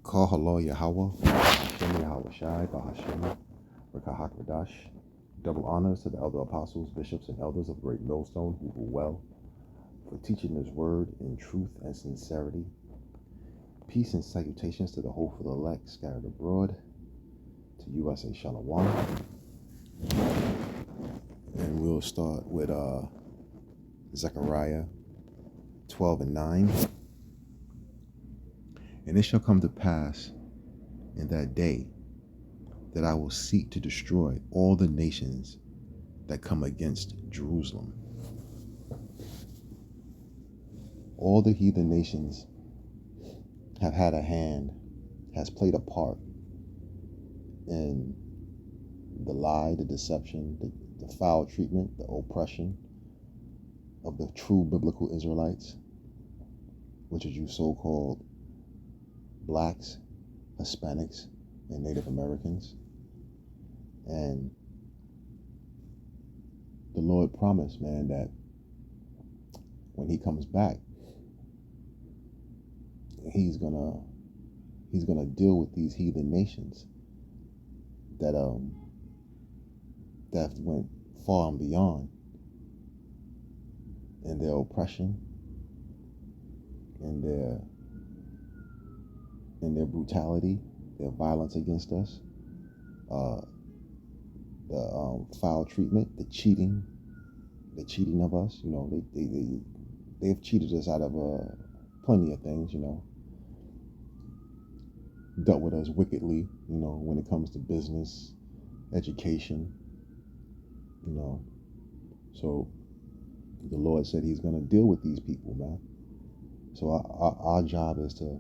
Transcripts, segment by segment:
Call Halo Yahweh, Hashem Yahweh Shai, Bahashem, Rekahak Radash. Double honors to the elder apostles, bishops, and elders of Great Millstone who rule well, for teaching his word in truth and sincerity. Peace and salutations to the hopeful elect scattered abroad, to USA Shalom. And we'll start with Zechariah 12 and 9. And it shall come to pass in that day that I will seek to destroy all the nations that come against Jerusalem. All the heathen nations have had a hand, has played a part in the lie, the deception, the foul treatment, the oppression of the true biblical Israelites, which is you so-called blacks, Hispanics, and Native Americans. And the Lord promised, man, that when he comes back, he's gonna deal with these heathen nations that went far and beyond in their oppression, in their brutality, their violence against us, the foul treatment, the cheating of us. You know, they've cheated us out of plenty of things. You know, dealt with us wickedly. You know, when it comes to business, education. You know, so the Lord said He's going to deal with these people, man. So our job is to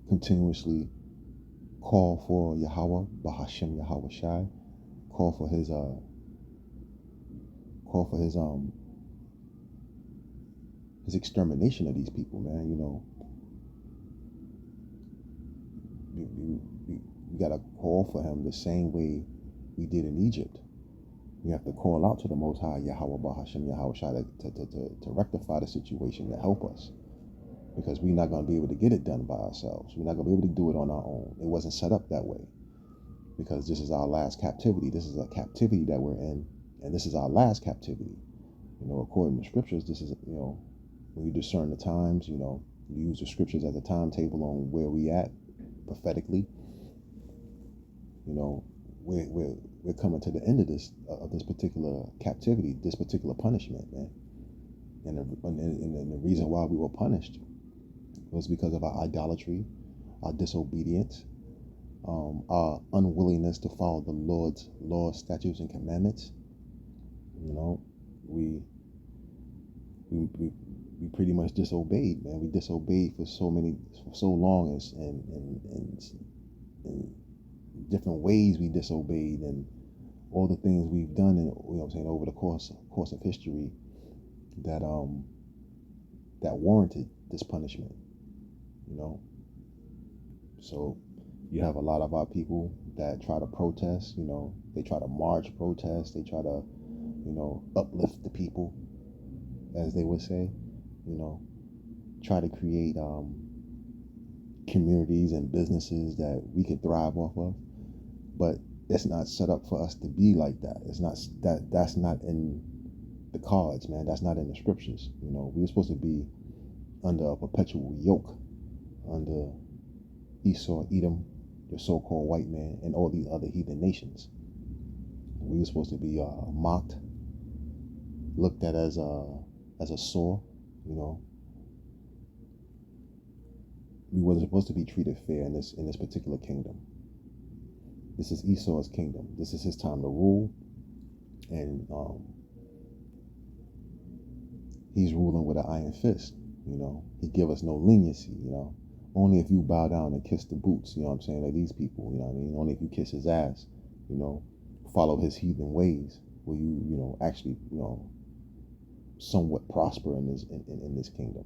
continuously call for Yahweh, Bahashem Yahweh Shai, call for his extermination of these people, man. You know, we gotta call for him the same way we did in Egypt. We have to call out to the Most High, Yahweh, Bahashem Yahweh Shai, to rectify the situation, to help us. Because we're not going to be able to get it done by ourselves. We're not going to be able to do it on our own. It wasn't set up that way. Because this is our last captivity. This is a captivity that we're in. And this is our last captivity. You know, according to scriptures, this is, you know, when you discern the times, you know, you use the scriptures as a timetable on where we at prophetically. You know, we're coming to the end of this particular captivity, this particular punishment, man. And the reason why we were punished was because of our idolatry, our disobedience, our unwillingness to follow the Lord's laws, statutes, and commandments. You know, we pretty much disobeyed, man. We disobeyed for so long, and different ways we disobeyed, and all the things we've done, and you know what I'm saying, over the course of history that warranted this punishment. You know, so you have a lot of our people that try to protest. You know, they try to march, protest. They try to, you know, uplift the people, as they would say. You know, try to create communities and businesses that we can thrive off of. But it's not set up for us to be like that. It's not that's not in the cards, man. That's not in the scriptures. You know, we're supposed to be under a perpetual yoke, under Esau, Edom, the so-called white man, and all these other heathen nations. We were supposed to be mocked, looked at as a sore. You know, we wasn't supposed to be treated fair in this particular kingdom. This is Esau's kingdom. This is his time to rule, and he's ruling with an iron fist. You know, he give us no leniency. You know, only if you bow down and kiss the boots. You know what I'm saying? Of these people. You know what I mean? Only if you kiss his ass. You know, follow his heathen ways, will you know, actually, you know, somewhat prosper in this kingdom.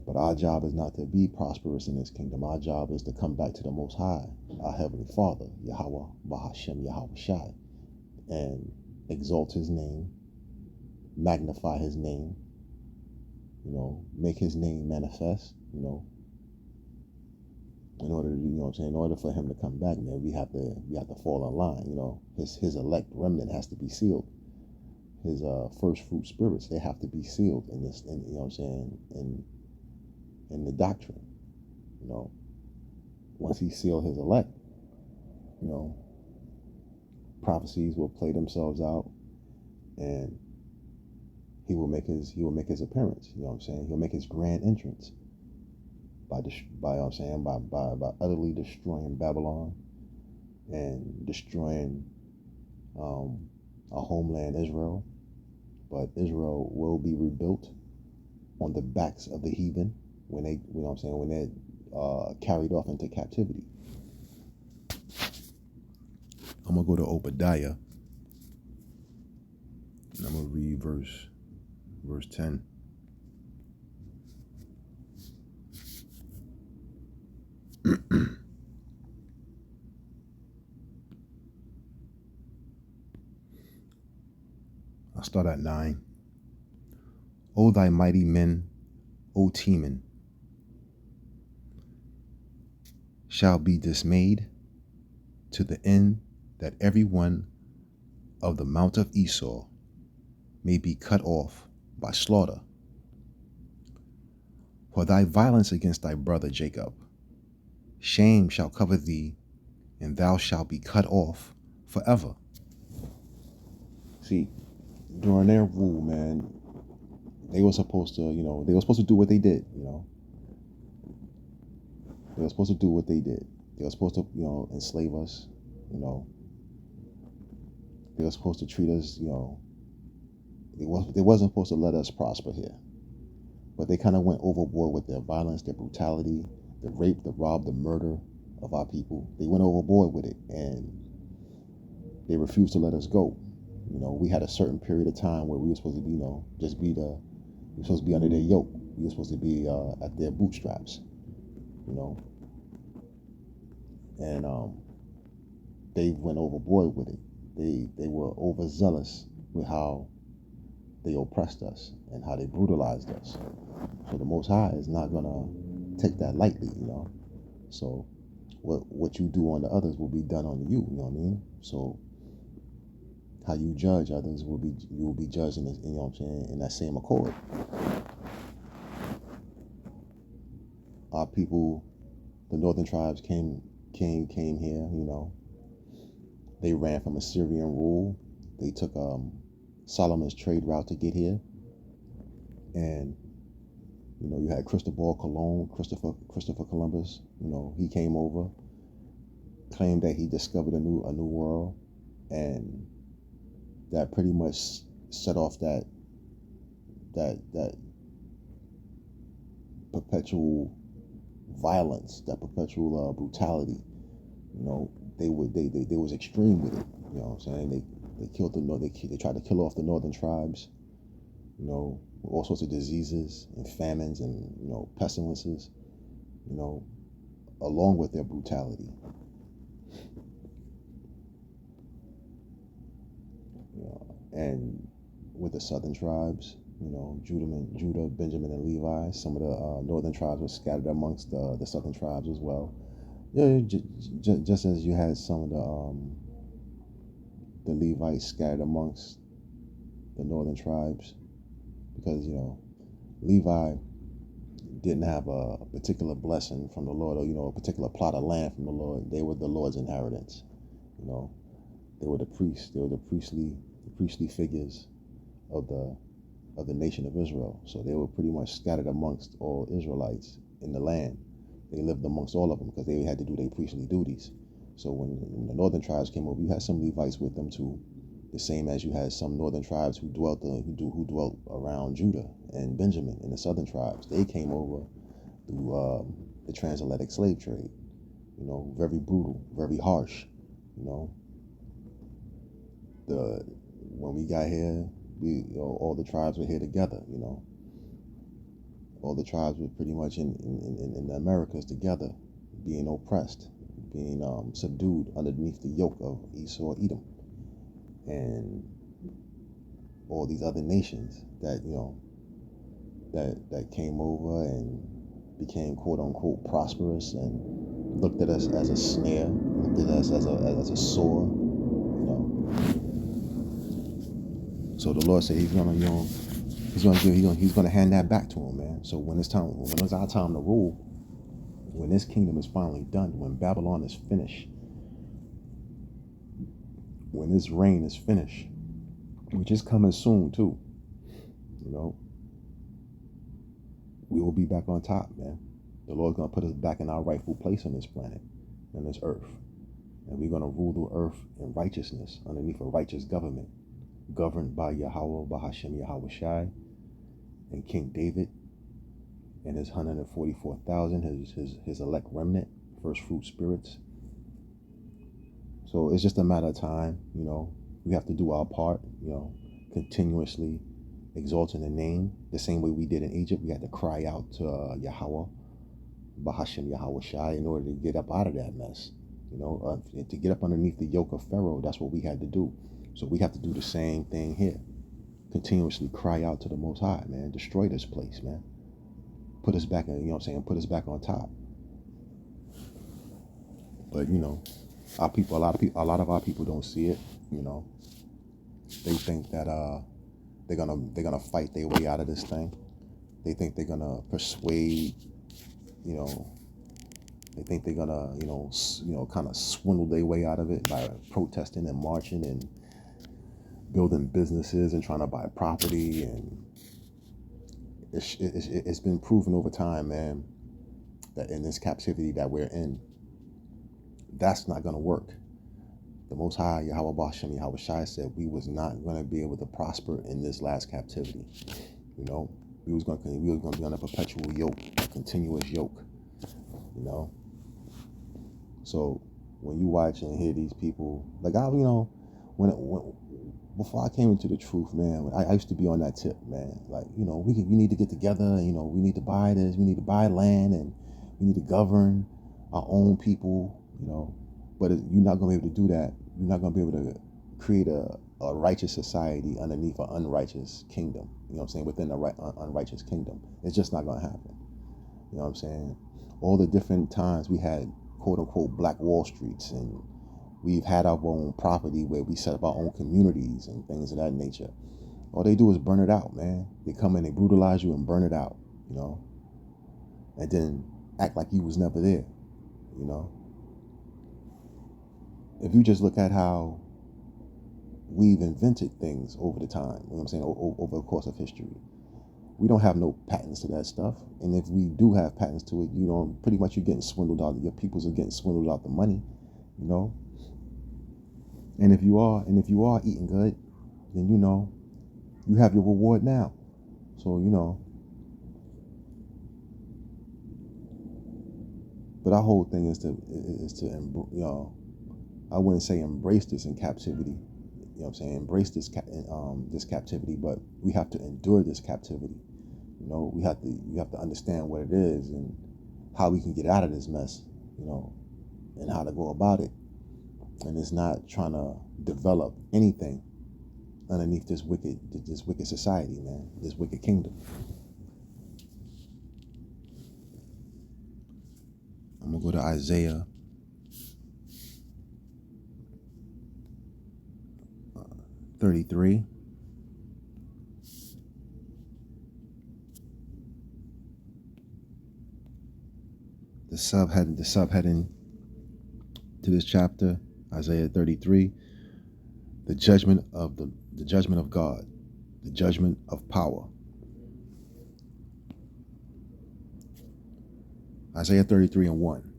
But our job is not to be prosperous in this kingdom. Our job is to come back to the Most High, our Heavenly Father, Yahweh, Bahashem, Yahweh Shai, and exalt His name, magnify His name, make his name manifest, in order to, in order for him to come back, man, we have to fall in line, his elect remnant has to be sealed. His first fruit spirits, they have to be sealed in this, in the doctrine, once he sealed his elect, you know, prophecies will play themselves out, and he will make his appearance. He'll make his grand entrance by utterly destroying Babylon and destroying our homeland Israel. But Israel will be rebuilt on the backs of the heathen when they're carried off into captivity. I'm gonna go to Obadiah, and I'm gonna read verse 10. I'll start at 9. O thy mighty men, O Teman, shall be dismayed, to the end that every one of the mount of Esau may be cut off by slaughter. For thy violence against thy brother Jacob, shame shall cover thee, and thou shalt be cut off forever. See, during their rule, man, they were supposed to, do what they did, They were supposed to do what they did. They were supposed to, enslave us, They were supposed to treat us, they wasn't supposed to let us prosper here. But they kind of went overboard with their violence, their brutality, the rape, the rob, the murder of our people. They went overboard with it, and they refused to let us go. We had a certain period of time where we were supposed to be, we were supposed to be under their yoke. We were supposed to be at their bootstraps, and they went overboard with it. They were overzealous with how they oppressed us and how they brutalized us. So the Most High is not gonna take that lightly, So what you do on the others will be done on you. You know what I mean? So how you judge others you will be judged in, in that same accord. Our people, the northern tribes came here. They ran from Assyrian rule. They took Solomon's trade route to get here, and you had Christopher Columbus. He came over, claimed that he discovered a new world, and that pretty much set off that perpetual violence, that perpetual brutality. They was extreme with it. They killed they tried to kill off the northern tribes. All sorts of diseases and famines and pestilences. Along with their brutality. And with the southern tribes, Judah, Benjamin, and Levi, some of the northern tribes were scattered amongst the southern tribes as well. Yeah, just as you had some of the Levites scattered amongst the northern tribes, because Levi didn't have a particular blessing from the Lord, or a particular plot of land from the Lord. They were the Lord's inheritance. They were the priests. They were the priestly figures of the nation of Israel. So they were pretty much scattered amongst all Israelites in the land. They lived amongst all of them because they had to do their priestly duties. So when the northern tribes came over, you had some Levites with them too, the same as you had some northern tribes who dwelt around Judah and Benjamin and the southern tribes. They came over through the transatlantic slave trade. Very brutal, very harsh. When we got here, all the tribes were here together. All the tribes were pretty much in the Americas together, being oppressed, being subdued underneath the yoke of Esau, Edom, and all these other nations that that came over and became quote unquote prosperous and looked at us as a snare, looked at us as a sore, you know. So the Lord said He's gonna, He's gonna hand that back to him, man. So when it's our time to rule, when this kingdom is finally done, when Babylon is finished, when this reign is finished, which is coming soon too, you know, we will be back on top, man. The Lord's gonna put us back in our rightful place on this planet, on this earth, and we're gonna rule the earth in righteousness underneath a righteous government, governed by Yahweh, Bahashem Yahweh Shai, and King David, and his 144,000, his elect remnant, first fruit spirits. So it's just a matter of time, you know. We have to do our part, you know, continuously exalting the name, the same way we did in Egypt. We had to cry out to Yahweh, Bahashem Yahweh Shai, in order to get up out of that mess. You know, to get up underneath the yoke of Pharaoh, that's what we had to do. So we have to do the same thing here. Continuously cry out to the Most High, man. Destroy this place, man. Put us back in, you know what I'm saying? Put us back on top. But, you know, our people, a lot of our people don't see it, you know. They think that they're gonna fight their way out of this thing. They think they're gonna persuade, you know, they think they're gonna, kind of swindle their way out of it by protesting and marching and building businesses and trying to buy property. And it's been proven over time, man, that in this captivity that we're in, that's not gonna work. The Most High, Yahweh Bashem, Yahweh Shai, said we was not gonna be able to prosper in this last captivity. You know, we was gonna be on a perpetual yoke, a continuous yoke. You know. So when you watch and hear these people, like when before I came into the truth, man, I used to be on that tip, man. Like, you know, we need to get together. You know, we need to buy this. We need to buy land, and we need to govern our own people. You know, but you're not gonna be able to do that. You're not gonna be able to create a righteous society underneath an unrighteous kingdom. You know what I'm saying? Within a unrighteous kingdom, it's just not gonna happen. You know what I'm saying? All the different times we had quote unquote black Wall Streets, and we've had our own property where we set up our own communities and things of that nature. All they do is burn it out, man. They come in, they brutalize you and burn it out, you know, and then act like you was never there, you know. If you just look at how we've invented things over the time, you know what I'm saying, over the course of history, we don't have no patents to that stuff. And if we do have patents to it, you know, pretty much you're getting swindled out. Your peoples are getting swindled out the money, you know. And if you are eating good, then you know you have your reward now. So, you know. But our whole thing is to you know, I wouldn't say embrace this in captivity. You know what I'm saying? Embrace this captivity, but we have to endure this captivity. You know, we have to understand what it is and how we can get out of this mess, you know, and how to go about it. And it's not trying to develop anything underneath this wicked society, man, this wicked kingdom. I'm gonna go to Isaiah 33. The subheading to this chapter, Isaiah 33, the judgment of God, the judgment of power. Isaiah 33:1.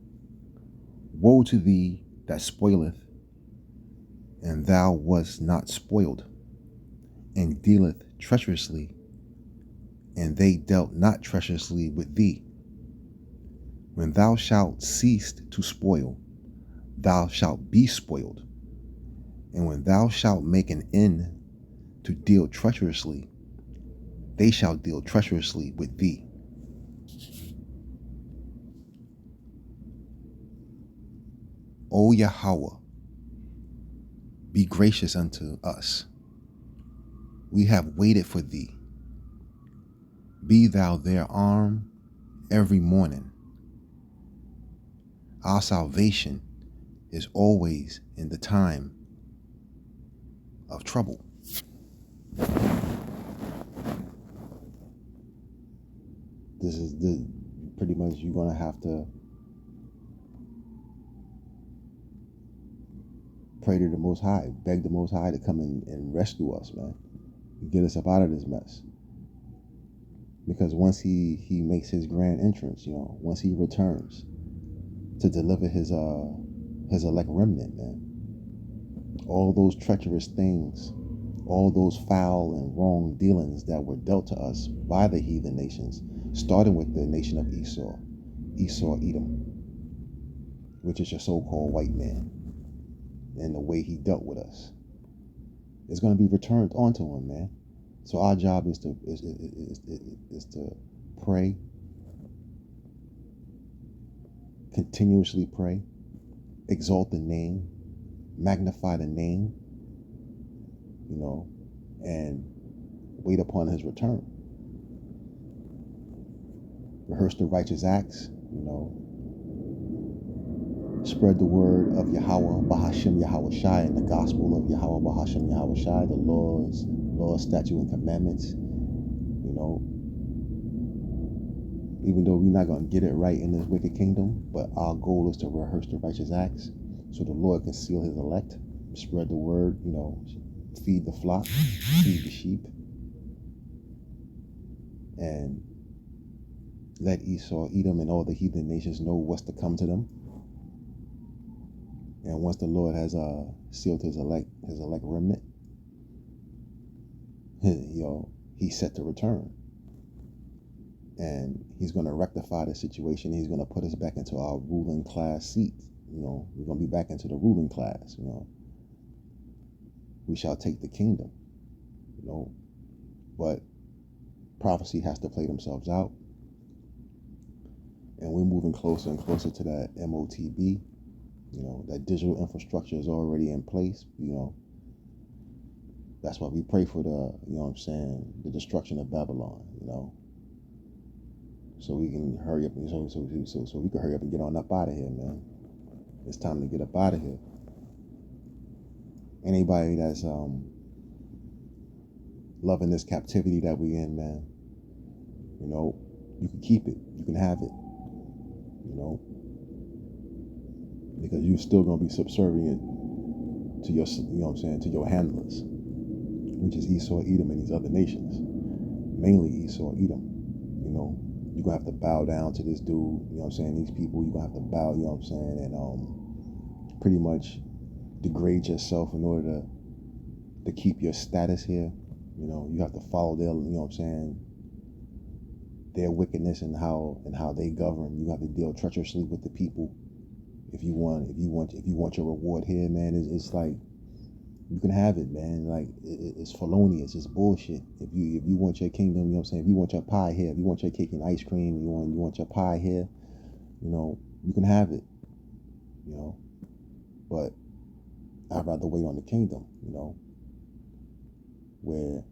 Woe to thee that spoileth, and thou wast not spoiled, and dealeth treacherously, and they dealt not treacherously with thee. When thou shalt cease to spoil, thou shalt be spoiled. And when thou shalt make an end to deal treacherously, they shall deal treacherously with thee. O Yahweh, be gracious unto us. We have waited for thee. Be thou their arm every morning. Our salvation is always in the time of trouble. This is pretty much you're going to have to pray to the Most High, beg the Most High to come and rescue us, man. Get us up out of this mess. Because once he makes his grand entrance, once he returns to deliver his elect remnant, man, all those treacherous things, all those foul and wrong dealings that were dealt to us by the heathen nations, starting with the nation of Esau, Edom, which is your so-called white man, and the way he dealt with us, is going to be returned onto him, man. So our job is to pray, continuously pray, exalt the name, magnify the name, and wait upon his return. Rehearse the righteous acts, spread the word of Yahweh Bahashem Yahweh Shai and the gospel of Yahweh Bahashem Yahweh Shai, the laws, statutes, and commandments. Even though we're not going to get it right in this wicked kingdom, but our goal is to rehearse the righteous acts so the Lord can seal his elect, spread the word, feed the flock, feed the sheep, and let Esau, Edom, and all the heathen nations know what's to come to them. And once the Lord has sealed his elect remnant, he's set to return. And he's going to rectify the situation. He's going to put us back into our ruling class seat. We're going to be back into the ruling class. We shall take the kingdom. But prophecy has to play themselves out. And we're moving closer and closer to that MOTB. That digital infrastructure is already in place. That's why we pray for the destruction of Babylon, so we can hurry up, so we can hurry up and get on up out of here, man. It's time to get up out of here. Anybody that's loving this captivity that we in, man, you can keep it, you can have it, because you're still gonna be subservient to your, to your handlers, which is Esau, Edom, and these other nations, mainly Esau, Edom. You're gonna have to bow down to this dude, these people, you're gonna have to bow, and pretty much degrade yourself in order to keep your status here. You have to follow their, their wickedness and how they govern. You have to deal treacherously with the people. If you want your reward here, man, it's like, you can have it, man. Like, it's felonious, it's bullshit. If you want your kingdom, if you want your pie here, if you want your cake and ice cream, you want your pie here, you can have it, But I'd rather wait on the kingdom, where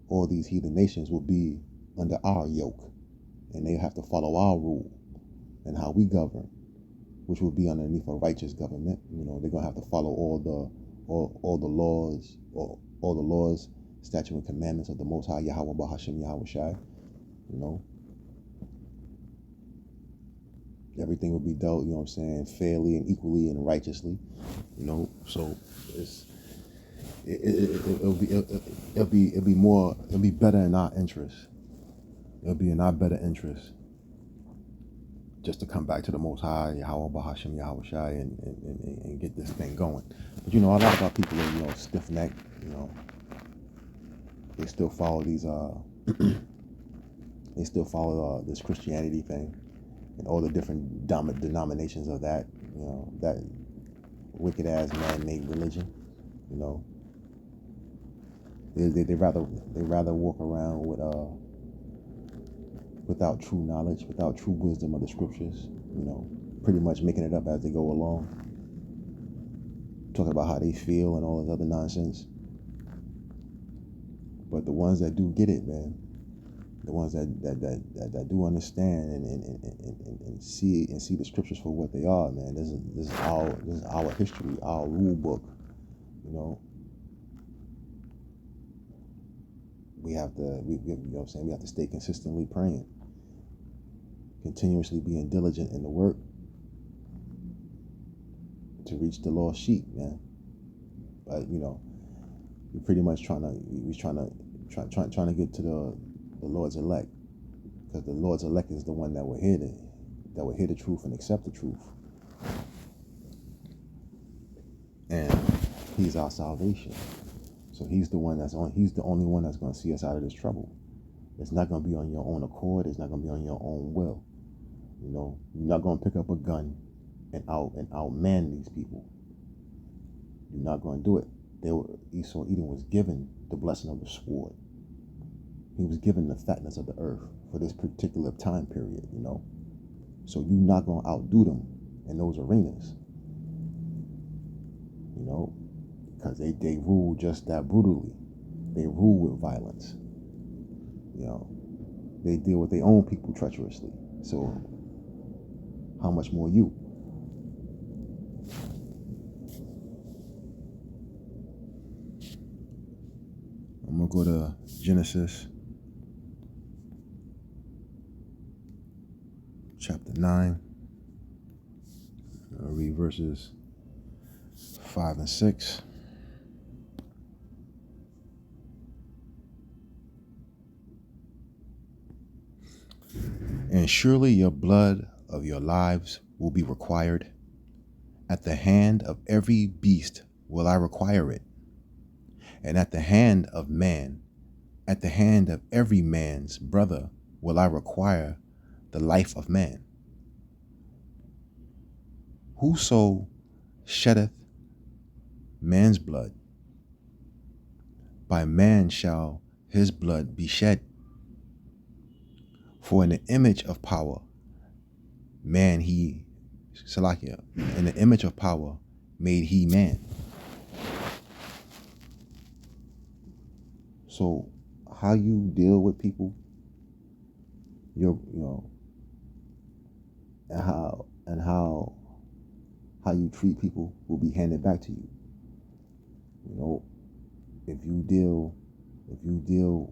all these heathen nations will be under our yoke, and they have to follow our rule and how we govern, which will be underneath a righteous government. They're gonna have to follow all the laws, statutes, and commandments of the Most High Yahweh Bahashem Yahweh Shai. Everything will be dealt, fairly and equally and righteously. So it'll be better in our interest. It'll be in our better interest just to come back to the Most High, Yahweh Bahashem Yahweh Shai, and get this thing going. But a lot of our people are, stiff-necked, they still follow these, this Christianity thing, and all the different denominations of that, that wicked-ass man-made religion, They rather walk around without true knowledge, without true wisdom of the scriptures, pretty much making it up as they go along, talking about how they feel and all this other nonsense. But the ones that do get it, man, The ones that do understand and see the scriptures for what they are, man. This is our history, our rule book. You know, we have to you know what I'm saying, we have to stay consistently praying, continuously being diligent in the work to reach the lost sheep, man. But you know, we're pretty much trying to get to the Lord's elect, because the Lord's elect is the one that will hear the truth and accept the truth, and He's our salvation. So He's the only one that's going to see us out of this trouble. It's not going to be on your own accord. It's not going to be on your own will. You know, you're not going to pick up a gun and outman these people. You're not going to do it. Esau, Edom was given the blessing of the sword. He was given the fatness of the earth for this particular time period, you know. So you're not going to outdo them in those arenas, you know, because they rule just that brutally. They rule with violence. You know, they deal with their own people treacherously. So how much more you? I'm going to go to Genesis chapter 9. I'll read verses 5 and 6. And surely your blood of your lives will be required. At the hand of every beast will I require it. And at the hand of man, at the hand of every man's brother will I require the life of man. Whoso sheddeth man's blood, by man shall his blood be shed. For in the image of power, in the image of power made he man. So how you deal with people, and how you treat people will be handed back to you. You know, if you deal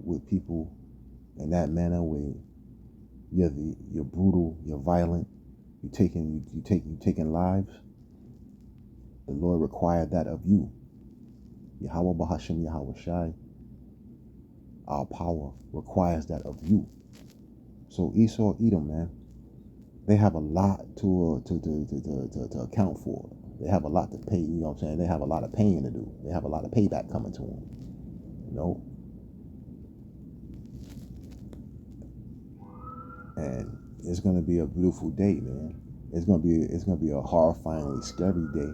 with people in that manner where you're brutal, you're violent, you taking lives, the Lord required that of you. Yahweh Bahashim Yahweh Shai, our power requires that of you. So Esau, Edom, man, they have a lot to account for. They have a lot to pay. You know what I'm saying? They have a lot of paying to do. They have a lot of payback coming to them. You know, and it's gonna be a beautiful day, man. It's gonna be a horrifyingly scary day.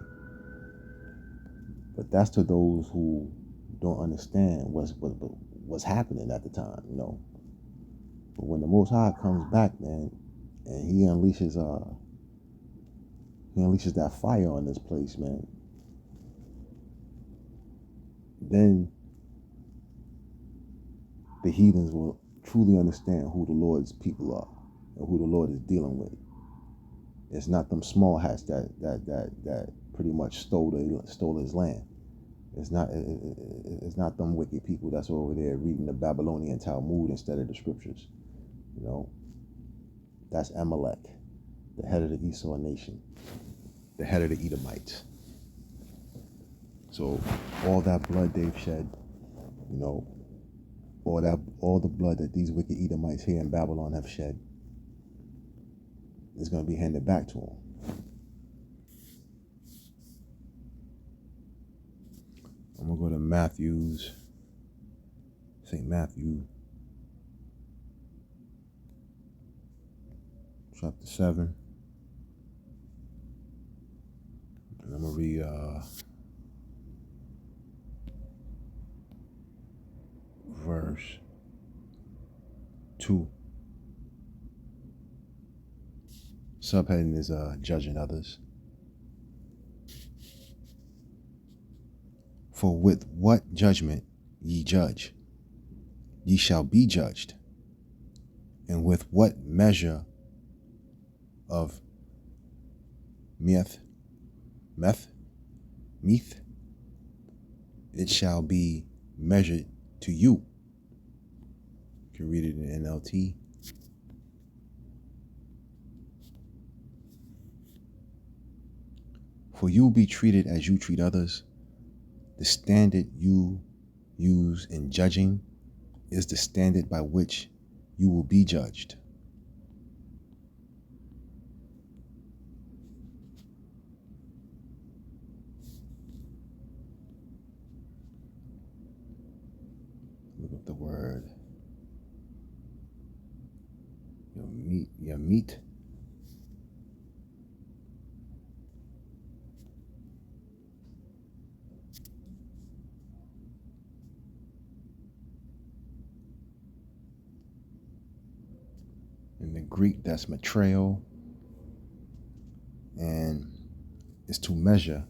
But that's to those who don't understand what's happening at the time, you know. But when the Most High comes back, man, and he unleashes that fire on this place, man, then the heathens will truly understand who the Lord's people are and who the Lord is dealing with. It's not them small hats that pretty much stole his land. It's not them wicked people that's over there reading the Babylonian Talmud instead of the scriptures. You know, that's Amalek, the head of the Esau nation, the head of the Edomites. So all that blood they've shed, you know, all the blood that these wicked Edomites here in Babylon have shed is going to be handed back to them. I'm going to go to St. Matthew, chapter 7. And I'm going to read verse 2. Subheading is judging others. For with what judgment ye judge, ye shall be judged. And with what measure of meth, it shall be measured to you. You can read it in NLT. For you will be treated as you treat others. The standard you use in judging is the standard by which you will be judged. Look up the word. Your meat. In the Greek, that's matreo. And it's to measure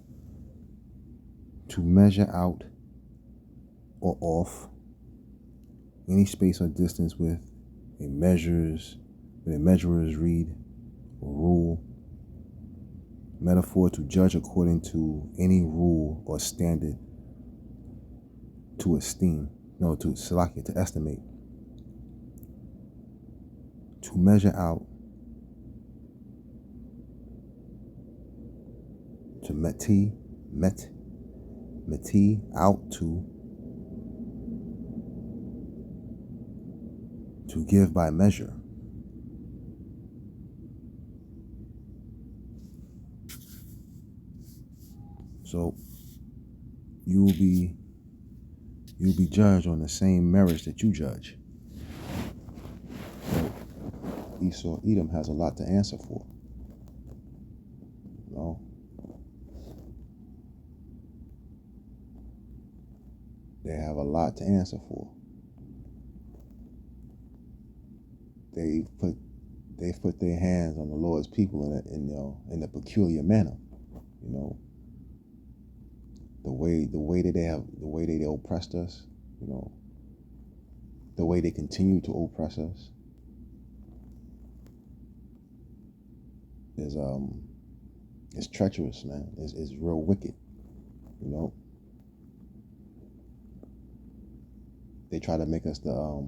out or off any space or distance with a measurer's reed or rule. Metaphor, to judge according to any rule or standard, to estimate. To measure out, to meti out, to give by measure. So you'll be judged on the same merits that you judge. So Esau, Edom has a lot to answer for. You know? They have a lot to answer for. They've put their hands on the Lord's people in a peculiar manner. You know, the way they oppressed us. You know, the way they continue to oppress us is treacherous, man. It's real wicked. You know, they try to make us the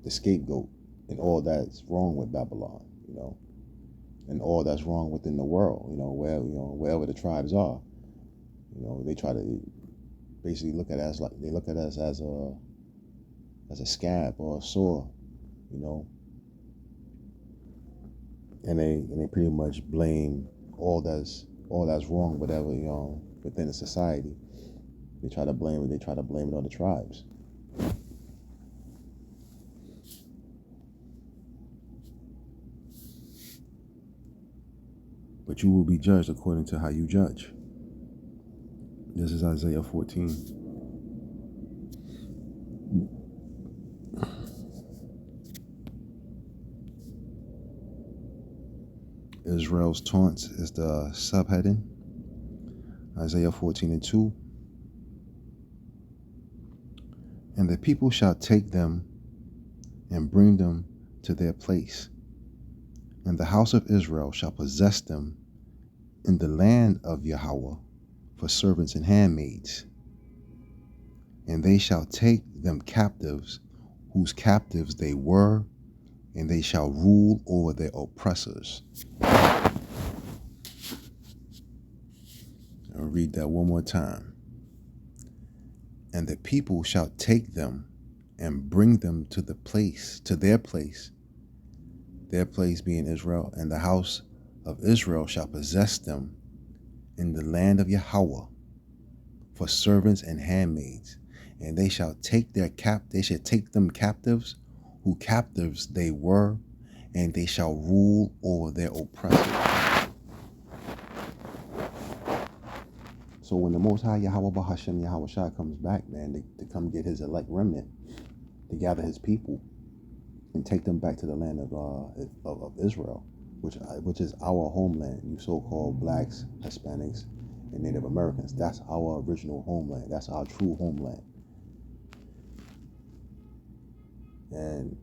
scapegoat in all that's wrong with Babylon. You know, and all that's wrong within the world. You know, wherever the tribes are. You know, they try to basically look at us as a scab or a sore, you know, and they pretty much blame all that's wrong, whatever, you know, within the society. They try to blame it on the tribes. But you will be judged according to how you judge. This is Isaiah 14. Israel's taunts is the subheading. Isaiah 14:2. And the people shall take them and bring them to their place. And the house of Israel shall possess them in the land of Yahweh for servants and handmaids. And they shall take them captives, whose captives they were, and they shall rule over their oppressors. I'll read that one more time. And the people shall take them and bring them to their place being Israel, and the house of Israel shall possess them in the land of Yahweh for servants and handmaids. And they shall take them captives, who captives they were, and they shall rule over their oppressors. So when the Most High Yahweh Bahashem Yahweh Shah comes back, man, to come get his elect remnant, to gather his people and take them back to the land of Israel, which is our homeland, you so-called blacks, Hispanics, and Native Americans. That's our original homeland. That's our true homeland. And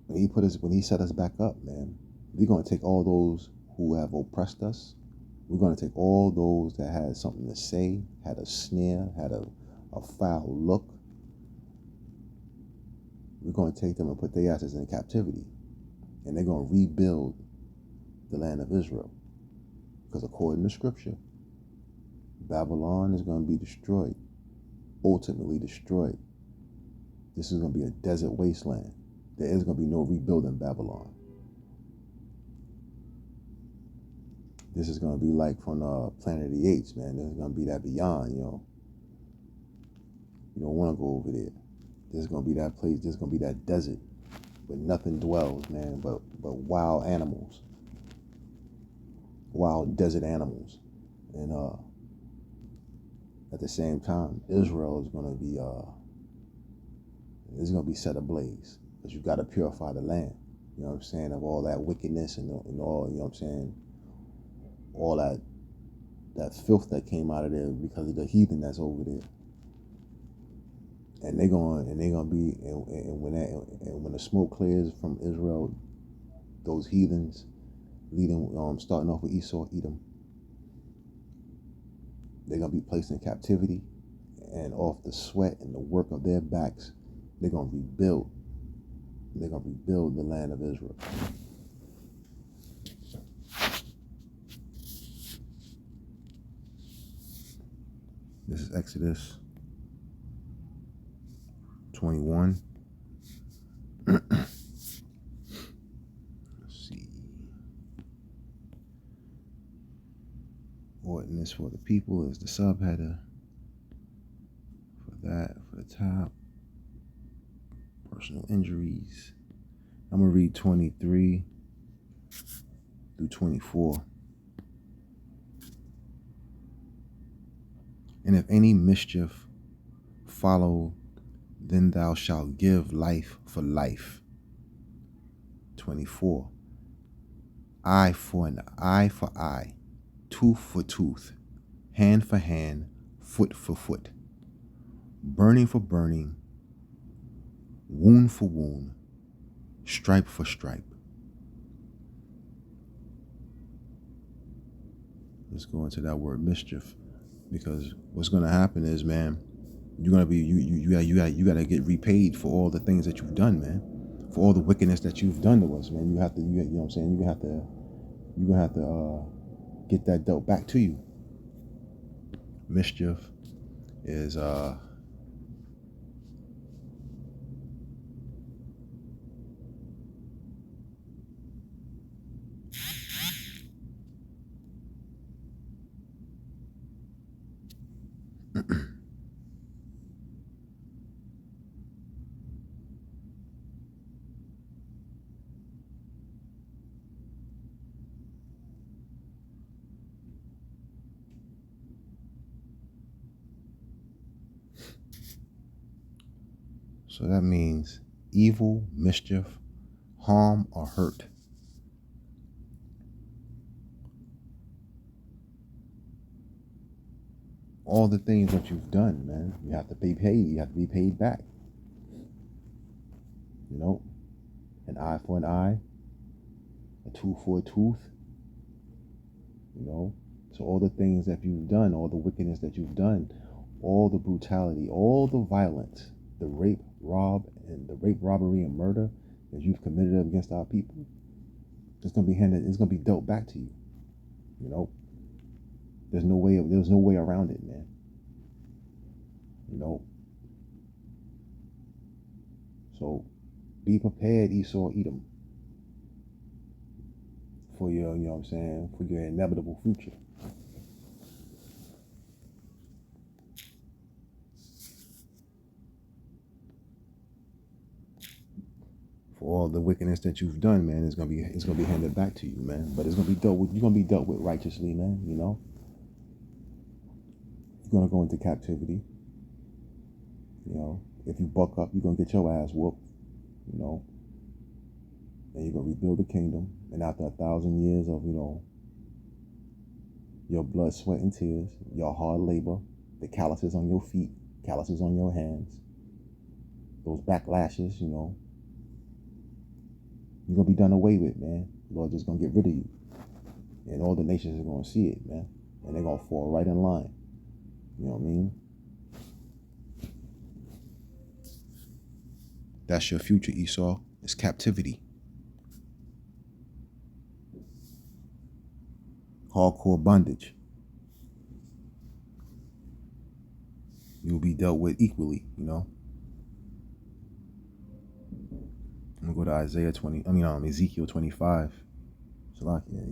when he set us back up, man, we're gonna take all those who have oppressed us. We're gonna take all those that had something to say, had a sneer, had a foul look. We're gonna take them and put their asses in captivity, and they're gonna rebuild the land of Israel. Because according to Scripture, Babylon is gonna be destroyed, ultimately destroyed. This is gonna be a desert wasteland. There is gonna be no rebuilding Babylon. This is gonna be like from Planet of the Apes, man. This is gonna be that beyond, you know. You don't want to go over there. This is gonna be that place. This is gonna be that desert where nothing dwells, man, but wild animals, wild desert animals, and at the same time, Israel is gonna be set ablaze because you got to purify the land. You know what I'm saying? Of all that wickedness and all, you know what I'm saying? All that filth that came out of there because of the heathen that's over there. And they're gonna be and when the smoke clears from Israel, those heathens leading starting off with Esau, Edom, they're gonna be placed in captivity, and off the sweat and the work of their backs, they're gonna rebuild. They're gonna rebuild the land of Israel. This is Exodus 21. Let's see. Ordinance for the people is the subheader. For that, for the top. Personal injuries. I'm going to read 23 through 24. And if any mischief follow, then thou shalt give life for life. 24. Eye for an eye for eye, tooth for tooth, hand for hand, foot for foot, burning for burning, wound for wound, stripe for stripe. Let's go into that word mischief, because what's going to happen is, man, you're going to be you got to get repaid for all the things that you've done, man, for all the wickedness that you've done to us, man. You know what I'm saying? You're going to have to get that dealt back to you. Mischief is so that means evil, mischief, harm, or hurt. All the things that you've done, man, you have to be paid. You have to be paid back. You know, an eye for an eye, a tooth for a tooth. You know, so all the things that you've done, all the wickedness that you've done, all the brutality, all the violence, the rape, robbery, and murder that you've committed against our people, it's gonna be handed. It's gonna be dealt back to you. You know, there's no way around it, man. You know, so be prepared, Esau, Edom, for your, you know what I'm saying, for your inevitable future. For all the wickedness that you've done, man, it's gonna be handed back to you, man. But it's gonna be dealt with. You're gonna be dealt with righteously, man. You know, you're gonna go into captivity. You know, if you buck up, you're gonna get your ass whooped. You know, and you're gonna rebuild the kingdom. And after 1,000 years of, you know, your blood, sweat, and tears, your hard labor, the calluses on your feet, calluses on your hands, those backlashes, you know, You're gonna be done away with, man. The Lord just gonna get rid of you. And all the nations are gonna see it, man. And they're gonna fall right in line. You know what I mean? That's your future, Esau. It's captivity. Hardcore bondage. You'll be dealt with equally, you know. I'm gonna go to Ezekiel 25.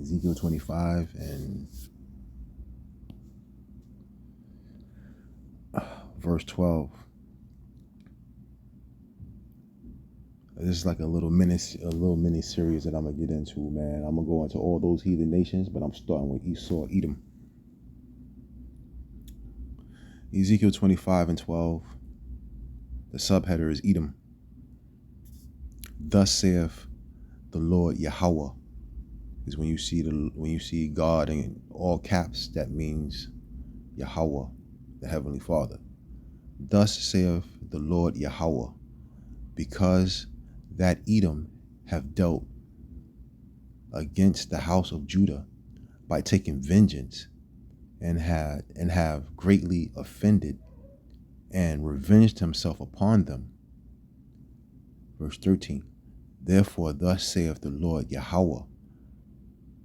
Ezekiel 25 and verse 12. This is like a little mini series that I'm gonna get into, man. I'm gonna go into all those heathen nations, but I'm starting with Esau, Edom. Ezekiel 25 and 12. The subheader is Edom. Thus saith the Lord Yahweh. Because when you see God in all caps, that means Yahweh, the Heavenly Father. Thus saith the Lord Yahweh, because that Edom have dealt against the house of Judah by taking vengeance, and have greatly offended and revenged himself upon them. Verse 13. Therefore thus saith the Lord Yahweh,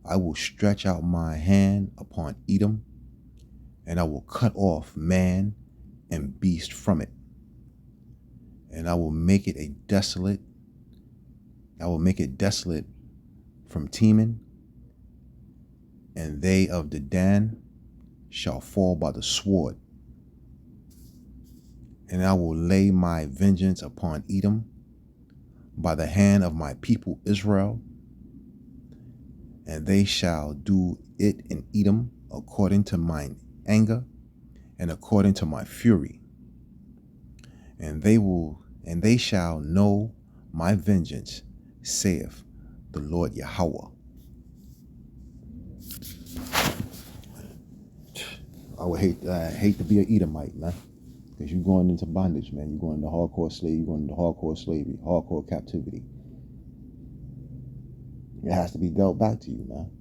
I will stretch out my hand upon Edom, and I will cut off man and beast from it. And I will make it desolate from Teman, and they of Dedan shall fall by the sword. And I will lay my vengeance upon Edom by the hand of my people Israel, and they shall do it in Edom according to mine anger and according to my fury. And they shall know my vengeance, saith the Lord Yahweh. I would hate to be an Edomite, man, because you're going into bondage, man. You're going into hardcore slavery. You're going into hardcore slavery, hardcore captivity. It has to be dealt back to you, man,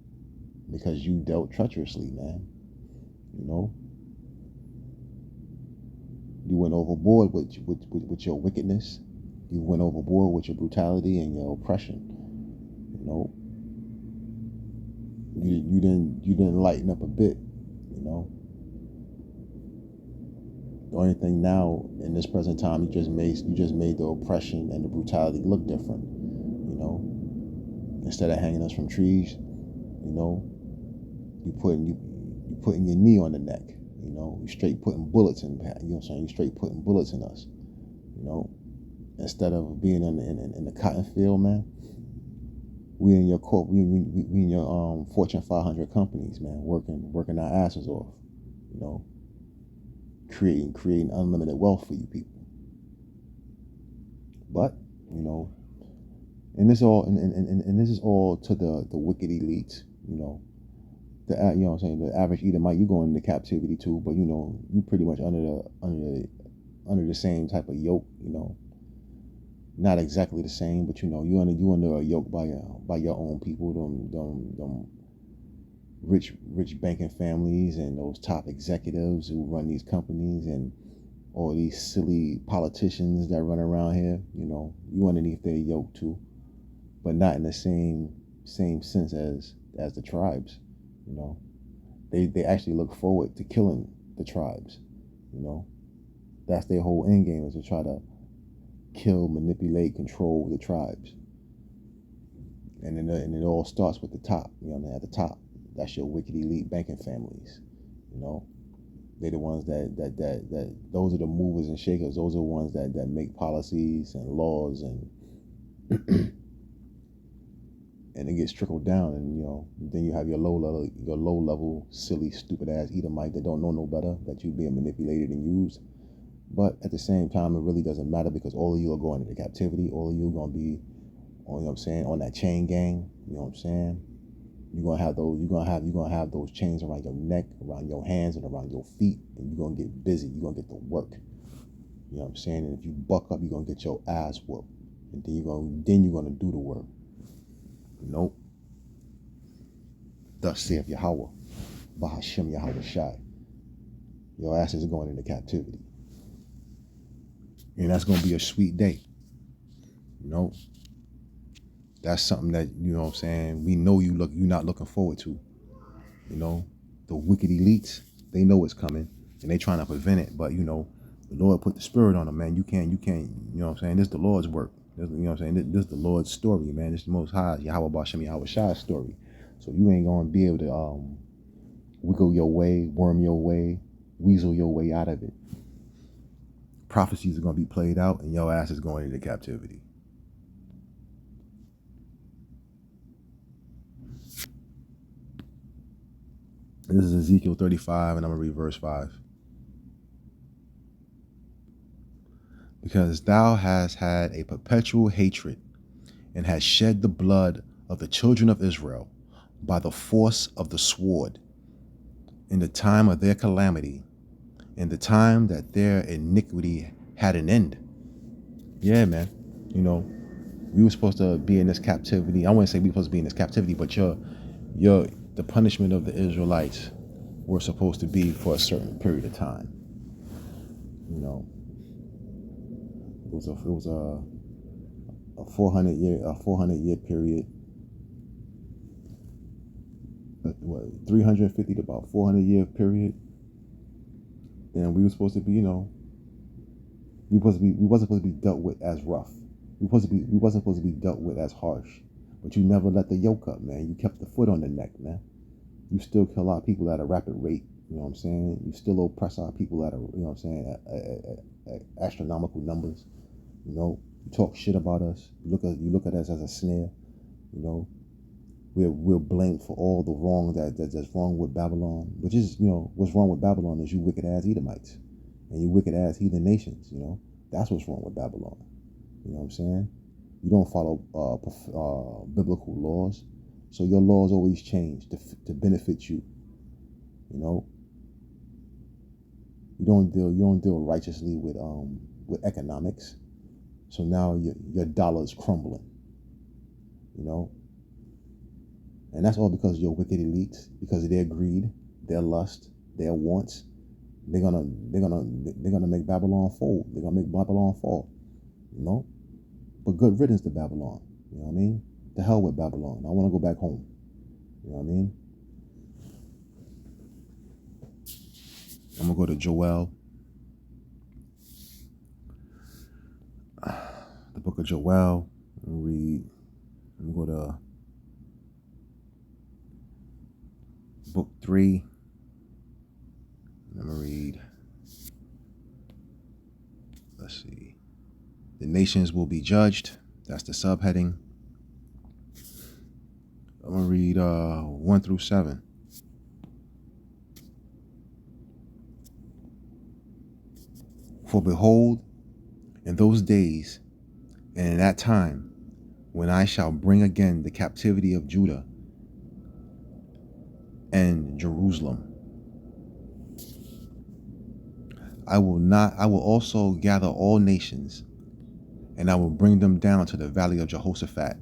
because you dealt treacherously, man. You know, you went overboard with your wickedness. You went overboard with your brutality and your oppression. You know, you didn't lighten up a bit. You know, the only thing now in this present time, you just made the oppression and the brutality look different. You know, instead of hanging us from trees, you know, you putting your knee on the neck. You know, you straight putting bullets in. You know what I'm saying? You straight putting bullets in us. You know, instead of being in the cotton field, man. We in your Fortune 500 companies, man, working our asses off. You know, creating unlimited wealth for you people. But you know, and this is all to the wicked elites. You know, you know what I'm saying, the average Edomite, you going into captivity too, but you know, you pretty much under the same type of yoke. You know, not exactly the same, but you know, you under a yoke by your own people, them rich banking families and those top executives who run these companies and all these silly politicians that run around here. You know, you underneath their yoke too, but not in the same sense as the tribes. You know, they actually look forward to killing the tribes. You know, that's their whole end game, is to try to kill, manipulate, control the tribes. And it all starts with the top. You know what I mean? At the top, that's your wicked elite banking families. You know, they're the ones that those are the movers and shakers. Those are the ones that make policies and laws, and and it gets trickled down. And you know, then you have your low level, silly, stupid ass Edomite that don't know no better, that you being manipulated and used. But at the same time, it really doesn't matter, because all of you are going into captivity. All of you are going to be, you know what I'm saying, on that chain gang. You know what I'm saying? You're gonna have those chains around your neck, around your hands, and around your feet, and you're gonna get busy. You're gonna get to work. You know what I'm saying? And if you buck up, you're gonna get your ass whooped, and then you're gonna do the work. Nope. Thus saith Yahweh, Bahashem Yahweh Shai. Your ass is going into captivity. And that's going to be a sweet day. You know, that's something that, you know what I'm saying, we know you're not looking forward to. You know, the wicked elites, they know it's coming and they trying to prevent it. But, you know, the Lord put the spirit on them, man. You can't, you know what I'm saying? This is the Lord's work. This, you know what I'm saying? This is the Lord's story, man. This is the Most High, Yahweh Bashem Yahweh Shai's story. So you ain't going to be able to wiggle your way, worm your way, weasel your way out of it. Prophecies are going to be played out and your ass is going into captivity. This is Ezekiel 35, and I'm going to read verse 5. Because thou hast had a perpetual hatred, and hast shed the blood of the children of Israel by the force of the sword, in the time of their calamity, in the time that their iniquity had an end. Yeah, man. You know, we were supposed to be in this captivity. I wouldn't say we were supposed to be in this captivity, but the punishment of the Israelites were supposed to be for a certain period of time. You know, it was a 400-year period. 350 to about 400-year period. And we were supposed to be, you know, we wasn't supposed to be dealt with as rough. We wasn't supposed to be dealt with as harsh. But you never let the yoke up, man. You kept the foot on the neck, man. You still kill our people at a rapid rate. You know what I'm saying? You still oppress our people at a, you know what I'm saying, at astronomical numbers. You know, you talk shit about us. You look at us as a snare. You know, we're blamed for all the wrong that's wrong with Babylon. Which is, you know, what's wrong with Babylon is you wicked ass Edomites and you wicked ass heathen nations. You know, that's what's wrong with Babylon. You know what I'm saying? You don't follow biblical laws, so your laws always change to benefit you. You know, you don't deal righteously with economics, so now your dollar is crumbling. You know, and that's all because of your wicked elites, because of their greed, their lust, their wants. They're gonna make Babylon fold. They're gonna make Babylon fall. You know, but good riddance to Babylon. You know what I mean? The hell with Babylon. I want to go back home. You know what I mean? I'm going to go to Joel. The book of Joel. I'm going to go to book 3. I'm going to read. Let's see. The nations will be judged. That's the subheading. I'm going to read 1 through 7. For behold, in those days and in that time, when I shall bring again the captivity of Judah and Jerusalem, I will also gather all nations, and I will bring them down to the valley of Jehoshaphat,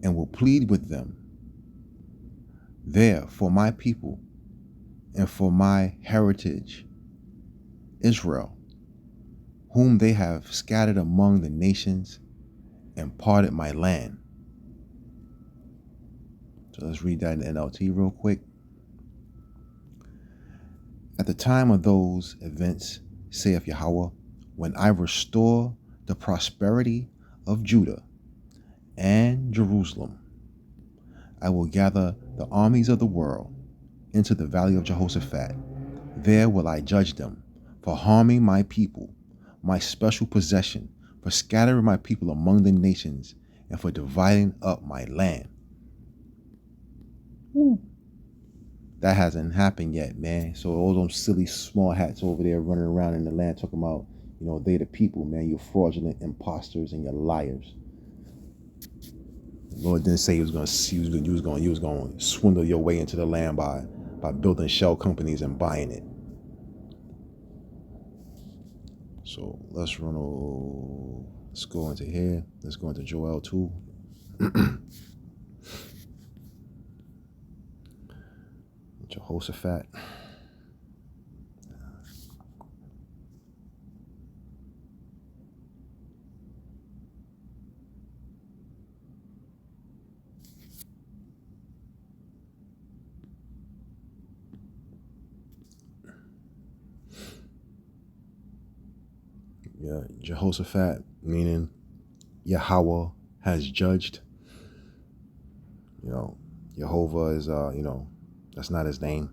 and will plead with them there for my people and for my heritage, Israel, whom they have scattered among the nations and parted my land. So let's read that in NLT real quick. At the time of those events, saith Yahweh, when I restore the prosperity of Judah and Jerusalem, I will gather the armies of the world into the valley of Jehoshaphat. There will I judge them for harming my people, my special possession, for scattering my people among the nations, and for dividing up my land. Woo. That hasn't happened yet, man. So all those silly small hats over there running around in the land talking about, you know, they the people, man. You're fraudulent imposters and you're liars. The Lord didn't say you was going to swindle your way into the land by building shell companies and buying it. So let's go into here. Let's go into Joel 2. Jehoshaphat. Yeah, Jehoshaphat, meaning Yahweh has judged. You know, Jehovah is, that's not his name.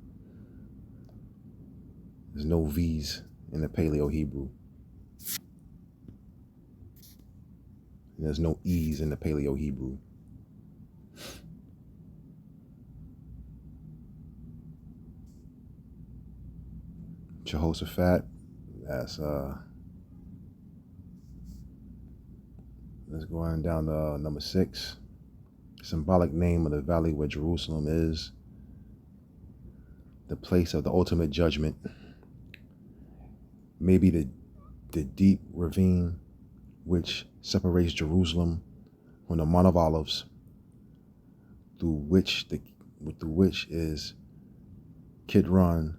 There's no V's in the Paleo Hebrew. And there's no E's in the Paleo Hebrew. Jehoshaphat, that's, let's go on down to number 6. Symbolic name of the valley where Jerusalem is, the place of the ultimate judgment. Maybe the deep ravine which separates Jerusalem from the Mount of Olives, through which is Kidron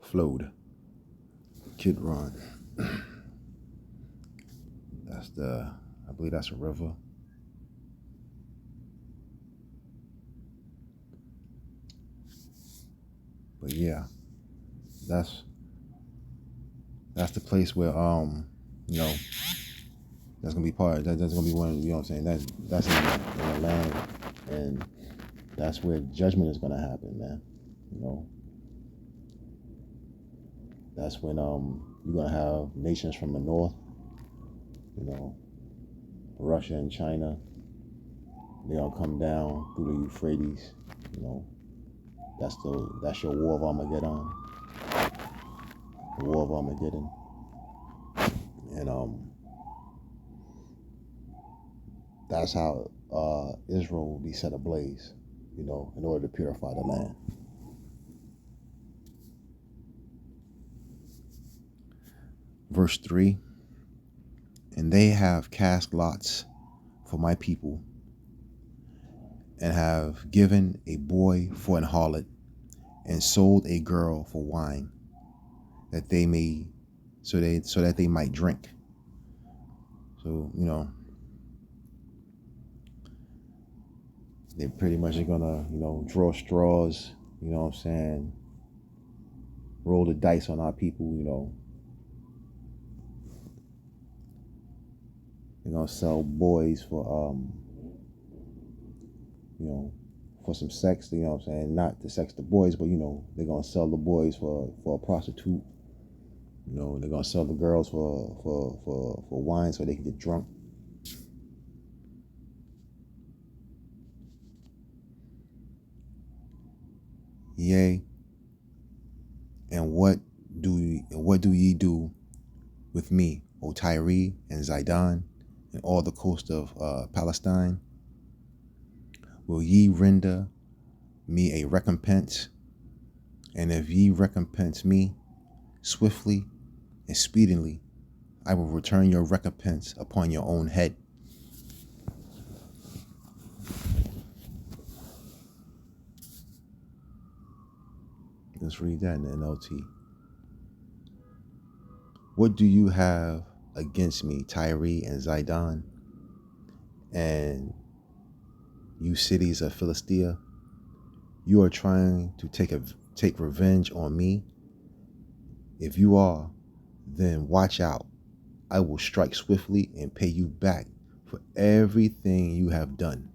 flowed. Kidron. I believe that's a river. But yeah, that's the place where that's gonna be part. That's gonna be one. You know what I'm saying? That's in the land, and that's where judgment is gonna happen, man. You know, that's when you're gonna have nations from the north. You know, Russia and China. They're gonna come down through the Euphrates. You know, that's your war of Armageddon. The war of Armageddon, and that's how Israel will be set ablaze, you know, in order to purify the land. Verse 3, and they have cast lots for my people, and have given a boy for an harlot, and sold a girl for wine, that they may, so that they might drink. So, you know, they pretty much are gonna, you know, draw straws, you know what I'm saying, roll the dice on our people, you know. They're gonna sell boys for you know, for some sex, you know what I'm saying? Not to sex the boys, but you know, they're gonna sell the boys for a prostitute. You know, they're gonna sell the girls for wine so they can get drunk. Yea, and what do ye do with me, O Tyre and Zidon, and all the coast of Palestine? Will ye render me a recompense? And if ye recompense me swiftly and speedily, I will return your recompense upon your own head. Let's read that in the NLT. What do you have against me, Tyre and Zidon, and you cities of Philistia? You are trying to take revenge on me. If you are, then watch out. I will strike swiftly and pay you back for everything you have done.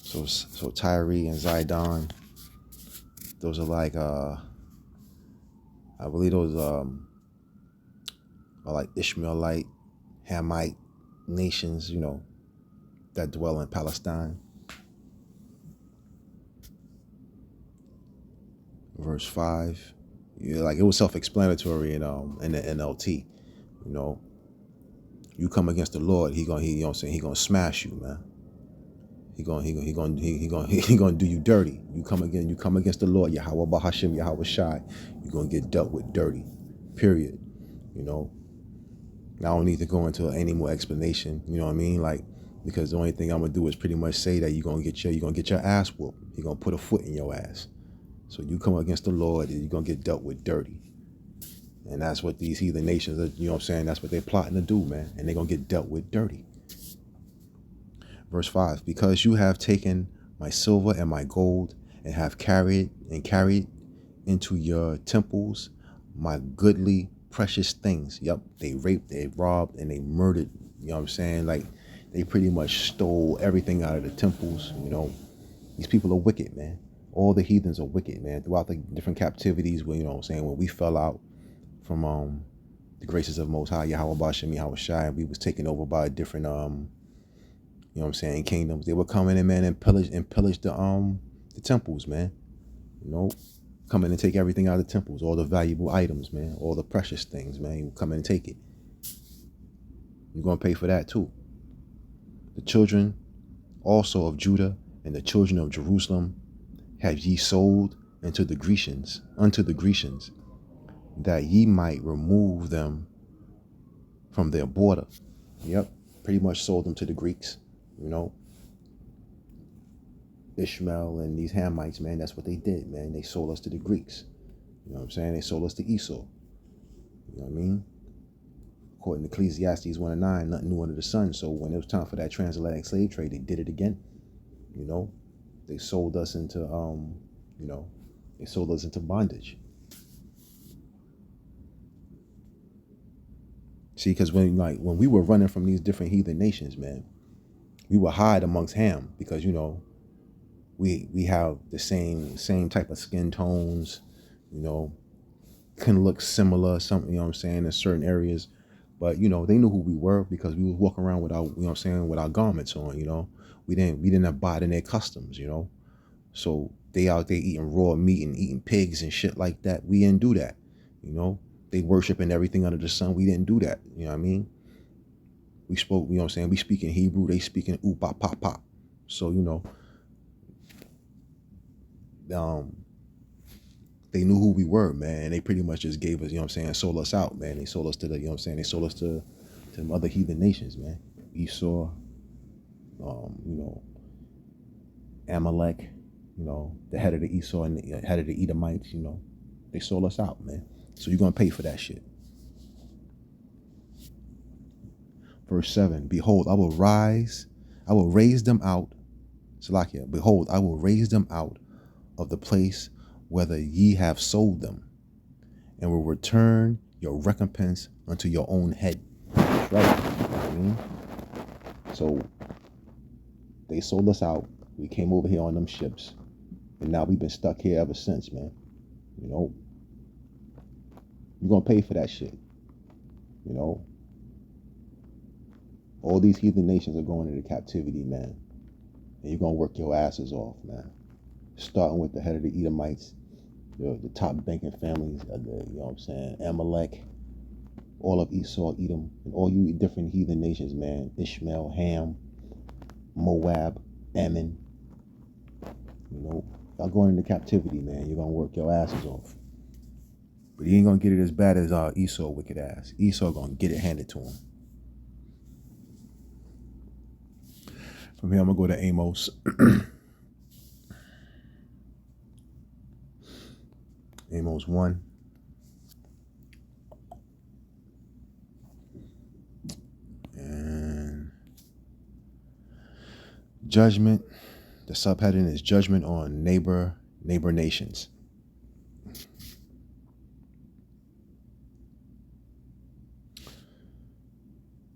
So Tyre and Zidon, those are like I believe those are like Ishmaelite, Hamite nations, you know, that dwell in Palestine. Verse 5, yeah, like it was self-explanatory in the NLT. You know, you come against the Lord, you know what I'm saying, he gonna smash you, man. He gonna do you dirty. You come against the Lord, Yahweh Bahashim, Yahweh Shai, you're gonna get dealt with dirty. Period. You know. I don't need to go into any more explanation. You know what I mean? Like, Because the only thing I'm gonna do is pretty much say that you're gonna get your ass whooped. You're gonna put a foot in your ass. So you come against the Lord and you're gonna get dealt with dirty. And that's what these heathen nations are, you know what I'm saying? That's what they're plotting to do, man. And they're gonna get dealt with dirty. Verse 5, because you have taken my silver and my gold and have carried into your temples my goodly precious things. Yep, they raped, they robbed, and they murdered. You know what I'm saying? Like, they pretty much stole everything out of the temples. You know, these people are wicked, man. All the heathens are wicked, man. Throughout the different captivities, where, you know what I'm saying, when we fell out from the graces of Most High Yahweh Bashem Yahweh Shai, we was taken over by different you know what I'm saying, kingdoms. They were coming in, man, and pillage the temples, man. You know, come in and take everything out of the temples, all the valuable items, man, all the precious things, man. You come in and take it. You're gonna pay for that too. The children also of Judah and the children of Jerusalem have ye sold unto the Grecians, that ye might remove them from their border. Yep, pretty much sold them to the Greeks, you know. Ishmael and these Hamites, man, that's what they did, man. They sold us to the Greeks. You know what I'm saying? They sold us to Esau. You know what I mean? According to Ecclesiastes 1 and 9, nothing new under the sun. So when it was time for that transatlantic slave trade, they did it again. You know, they sold us into, you know, they sold us into bondage. See, because when we were running from these different heathen nations, man, we would hide amongst Ham because, you know, we have the same type of skin tones, you know, can look similar, something, you know what I'm saying, in certain areas. But, you know, they knew who we were because we was walking around with our, you know what I'm saying, with our garments on, you know. We didn't abide in their customs, you know. So they out there eating raw meat and eating pigs and shit like that. We didn't do that, you know. They worshiping everything under the sun. We didn't do that, you know what I mean? We spoke, you know what I'm saying, we speak in Hebrew, they speak in oop, pop, pop, pop. So, you know, they knew who we were, man. And they pretty much just gave us, you know what I'm saying, sold us out, man. They sold us to the, you know what I'm saying, they sold us to them other heathen nations, man. Esau, you know, Amalek, you know, the head of the Esau and the head of the Edomites, you know, they sold us out, man. So you're going to pay for that shit. Verse 7, behold, I will raise them out. Salakia, behold, I will raise them out of the place whether ye have sold them, and will return your recompense unto your own head. That's right. You know what I mean? So they sold us out. We came over here on them ships, and now we've been stuck here ever since, man. You know, you're gonna pay for that shit. You know, all these heathen nations are going into captivity, man, and you're gonna work your asses off, man. Starting with the head of the Edomites, the top banking families, you know what I'm saying, Amalek, all of Esau, Edom, and all you different heathen nations, man. Ishmael, Ham, Moab, Ammon. You know, y'all going into captivity, man. You're gonna work your asses off. But he ain't gonna get it as bad as Esau wicked ass. Esau gonna get it handed to him. From here, I'm gonna go to Amos. Amos 1. And judgment. The subheading is judgment on neighbor nations.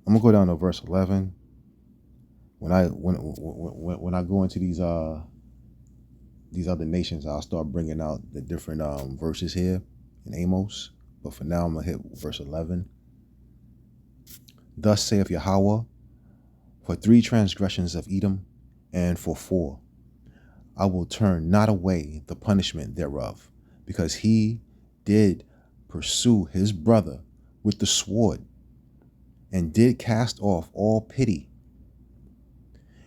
I'm gonna go down to verse 11. When I go into these other nations, I'll start bringing out the different verses here in Amos. But for now, I'm gonna hit verse 11. Thus saith Yahweh, for 3 transgressions of Edom, and for 4, I will turn not away the punishment thereof, because he did pursue his brother with the sword, and did cast off all pity,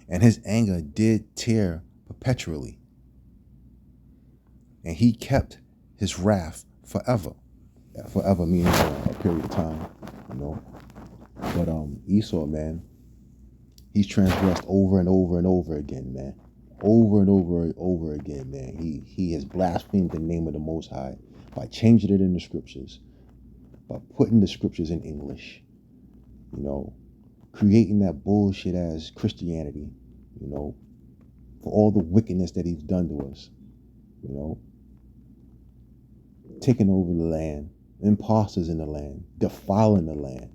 and his anger did tear perpetually, and he kept his wrath forever. Forever meaning a period of time, you know. But Esau, man, He's transgressed over and over and over again, man. Over and over and over again, man. He has blasphemed the name of the Most High by changing it in the scriptures, by putting the scriptures in English, you know, creating that bullshit as Christianity, you know, for all the wickedness that he's done to us, you know, taking over the land, imposters in the land, defiling the land,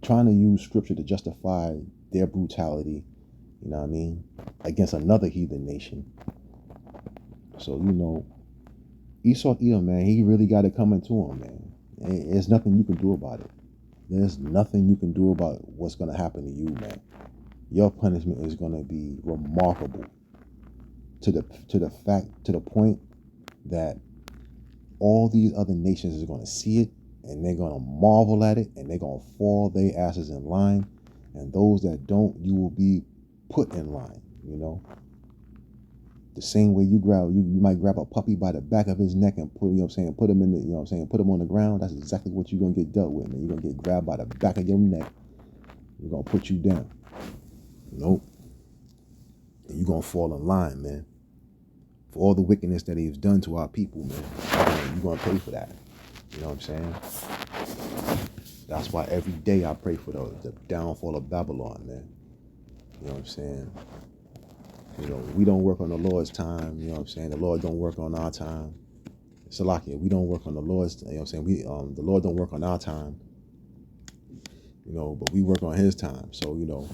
trying to use scripture to justify their brutality, you know what I mean, against another heathen nation. So, you know, Esau, Edom, man, he really got it coming to him, man. There's nothing you can do about it. There's nothing you can do about what's going to happen to you, man. Your punishment is going to be remarkable to the point that all these other nations are going to see it, and they're going to marvel at it, and they're going to fall their asses in line. And those that don't, you will be put in line, you know. The same way you might grab a puppy by the back of his neck and put, you know what I'm saying, put him in the, you know what I'm saying, put him on the ground. That's exactly what you're going to get dealt with, man. You're going to get grabbed by the back of your neck. We're going to put you down, you know. And you're going to fall in line, man. For all the wickedness that he's done to our people, man. You're going to pay for that. You know what I'm saying? That's why every day I pray for the downfall of Babylon, man. You know what I'm saying? You know, we don't work on the Lord's time. You know what I'm saying? The Lord don't work on our time. Salakia, we don't work on the Lord's, you know what I'm saying? The Lord don't work on our time. You know, but we work on his time. So, you know,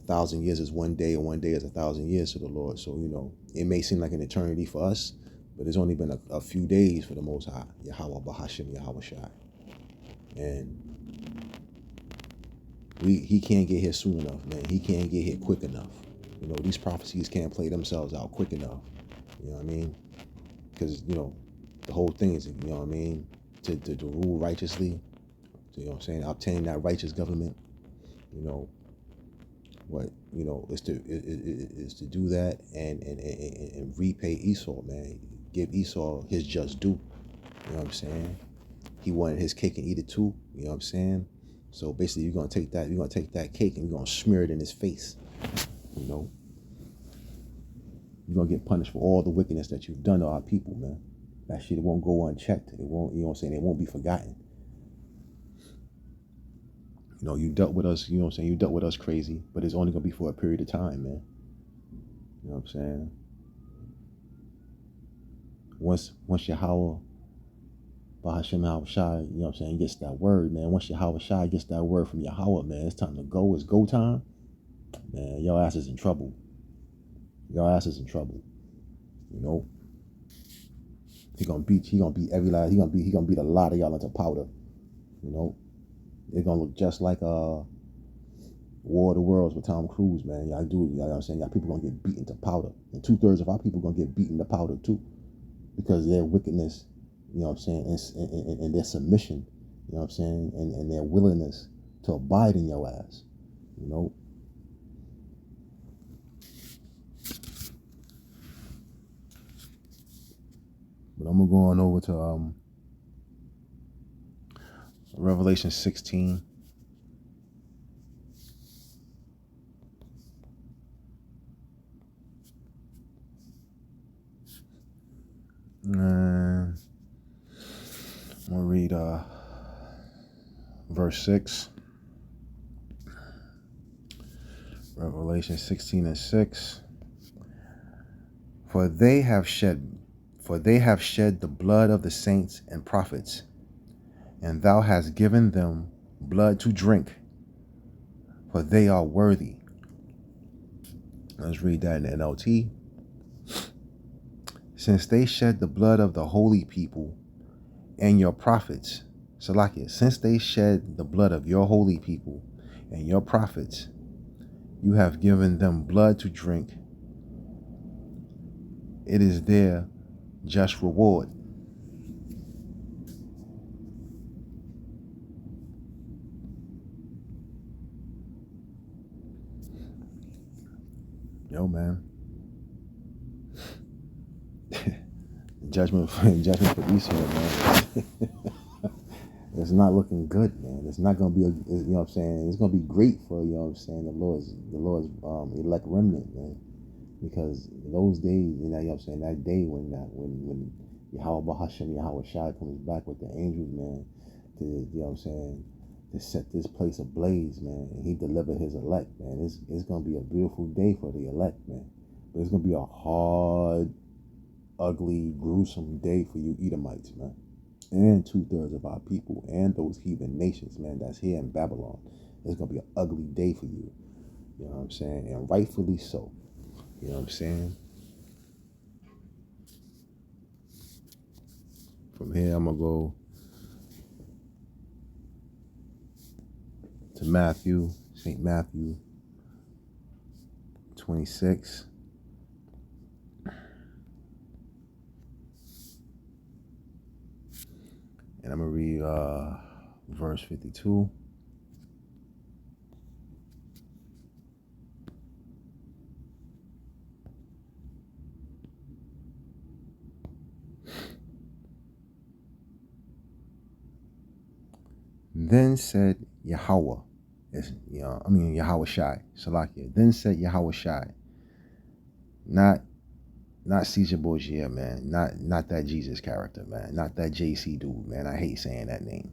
1,000 years is one day, and one day is 1,000 years to the Lord. So, you know, it may seem like an eternity for us, but it's only been a few days for the Most High, Yahweh Bahashim, Yahweh Shai. And he can't get here soon enough, man. He can't get here quick enough. You know, these prophecies can't play themselves out quick enough. You know what I mean? Because, you know, the whole thing is, you know what I mean, to rule righteously, to, you know what I'm saying, obtain that righteous government, you know, what, you know, is to do that and repay Esau, man. Give Esau his just due. You know what I'm saying? He wanted his cake and eat it too. You know what I'm saying? So basically, you're gonna take that cake and you're gonna smear it in his face. You know, you're gonna get punished for all the wickedness that you've done to our people, man. That shit won't go unchecked. It won't, you know what I'm saying? It won't be forgotten. You know, you dealt with us, you know what I'm saying? You dealt with us crazy, but it's only gonna be for a period of time, man. You know what I'm saying? Once Yahweh Bahashim Yahweh Shai, you know what I'm saying, gets that word, man. Once Yahweh Shai gets that word from Yahweh, man, it's time to go. It's go time. Man, your ass is in trouble. Your ass is in trouble. You know? He gonna beat every last, he gonna beat a lot of y'all into powder. You know? It's gonna look just like War of the Worlds with Tom Cruise, man. Y'all do it, you know what I'm saying? Y'all people gonna get beaten to powder. And 2/3 of our people gonna get beaten to powder too. Because of their wickedness, you know what I'm saying, and their submission, you know what I'm saying, and their willingness to abide in your ass, you know. But I'm gonna go on over to Revelation 16. And I'm gonna read verse 6. Revelation 16:6. For they have shed the blood of the saints and prophets, and thou hast given them blood to drink, for they are worthy. Let's read that in the NLT. Since they shed the blood of the holy people and your prophets, Salakia, since they shed the blood of your holy people and your prophets, you have given them blood to drink. It is their just reward. Yo, man. judgment for Esau, man. it's not looking good, man. It's not gonna be you know what I'm saying. It's gonna be great for, you know what I'm saying, the Lord's elect remnant, man. Because those days, you know what I'm saying, that day when Yahweh Bahashem, Yahweh Shai comes back with the angels, man, to, you know what I'm saying, to set this place ablaze, man, and he delivered his elect, man. It's gonna be a beautiful day for the elect, man. But it's gonna be a hard, ugly, gruesome day for you Edomites, man. And 2/3 of our people and those heathen nations, man, that's here in Babylon. It's gonna be an ugly day for you. You know what I'm saying? And rightfully so. You know what I'm saying? From here, I'm going to go to Matthew, St. Matthew 26. And I'm going to read verse 52. Then said Yahweh, Yahweh Shai, Salakia. Then said Yahweh Shai, not Caesar Borgia, man, not that Jesus character, man, not that JC dude, man. I hate saying that name.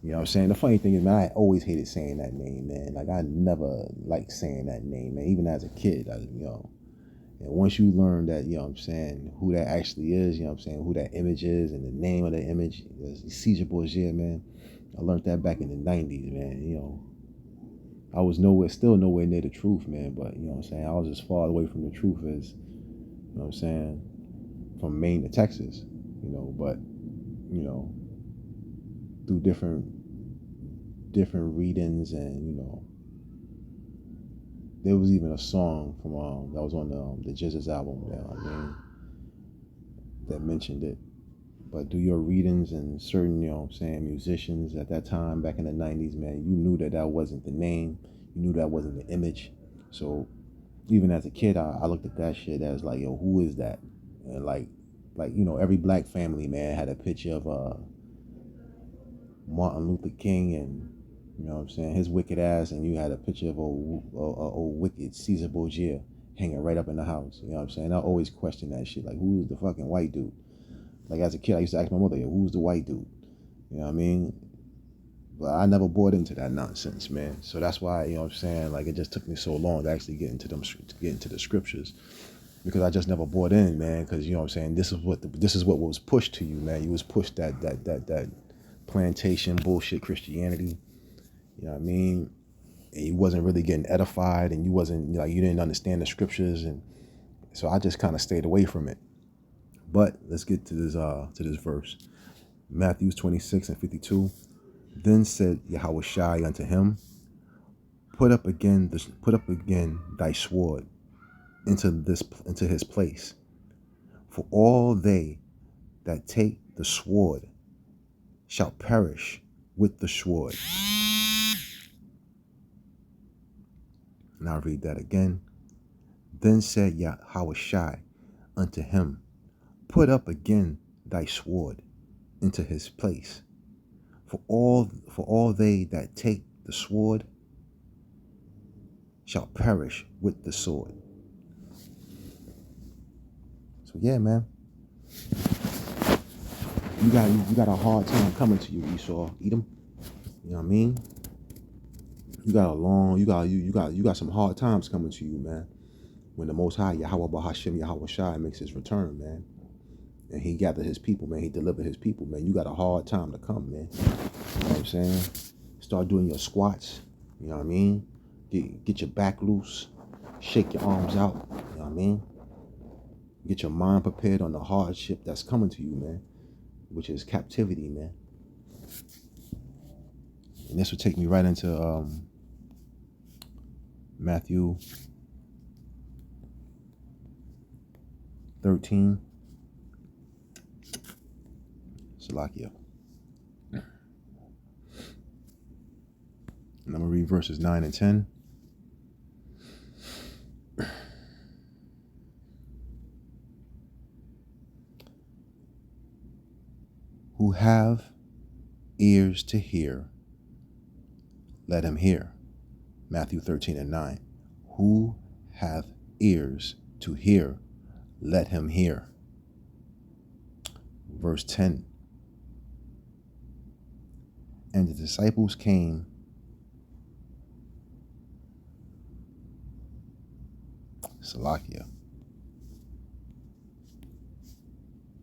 You know what I'm saying? The funny thing is, man, I always hated saying that name, man. Like, I never liked saying that name, man. Even as a kid, and once you learn that, you know what I'm saying, who that actually is, you know what I'm saying, who that image is and the name of the image is Caesar Borgia, man. I learned that back in the 90s, man. You know, I was still nowhere near the truth, man. But, you know what I'm saying, I was as far away from the truth as, you know what I'm saying, from Maine to Texas, you know, but, you know, through different readings, and, you know, there was even a song from that was on the Jesus album, that mentioned it. But through your readings and certain, you know what I'm saying, musicians at that time back in the 90s, man, you knew that wasn't the name, you knew that wasn't the image. So even as a kid, I looked at that shit as like, yo, who is that? And like you know, every black family, man, had a picture of Martin Luther King and, you know what I'm saying, his wicked ass, and you had a picture of old wicked Caesar Borgia hanging right up in the house. You know what I'm saying? I always question that shit. Like, who's the fucking white dude? Like, as a kid, I used to ask my mother, yo, who's the white dude? You know what I mean? But I never bought into that nonsense, man. So that's why, you know what I'm saying, like, it just took me so long to actually get into the scriptures, because I just never bought in, man. Because, you know what I'm saying, this is what was pushed to you, man. You was pushed that plantation bullshit Christianity. You know what I mean? And you wasn't really getting edified, and you wasn't, like, you didn't understand the scriptures, and so I just kind of stayed away from it. But let's get to this verse. Matthew 26 and 52. Then said Yahweh Shai unto him, put up again thy sword into his place. For all they that take the sword shall perish with the sword. And I'll read that again. Then said Yahweh Shai unto him, put up again thy sword into his place. For all they that take the sword shall perish with the sword. So yeah, man, you got a hard time coming to you, Esau, Edom. You know what I mean? You got some hard times coming to you, man. When the Most High Yahweh Bahashem Yahweh Shai makes his return, man, and he gathered his people, man, he delivered his people, man. You got a hard time to come, man. You know what I'm saying? Start doing your squats. You know what I mean? Get your back loose. Shake your arms out. You know what I mean? Get your mind prepared on the hardship that's coming to you, man, which is captivity, man. And this will take me right into Matthew 13. Salakia. And I'm going to read verses 9 and 10. Who have ears to hear, let him hear. Matthew 13:9. Who hath ears to hear, let him hear. Verse 10. And the disciples came Salakia.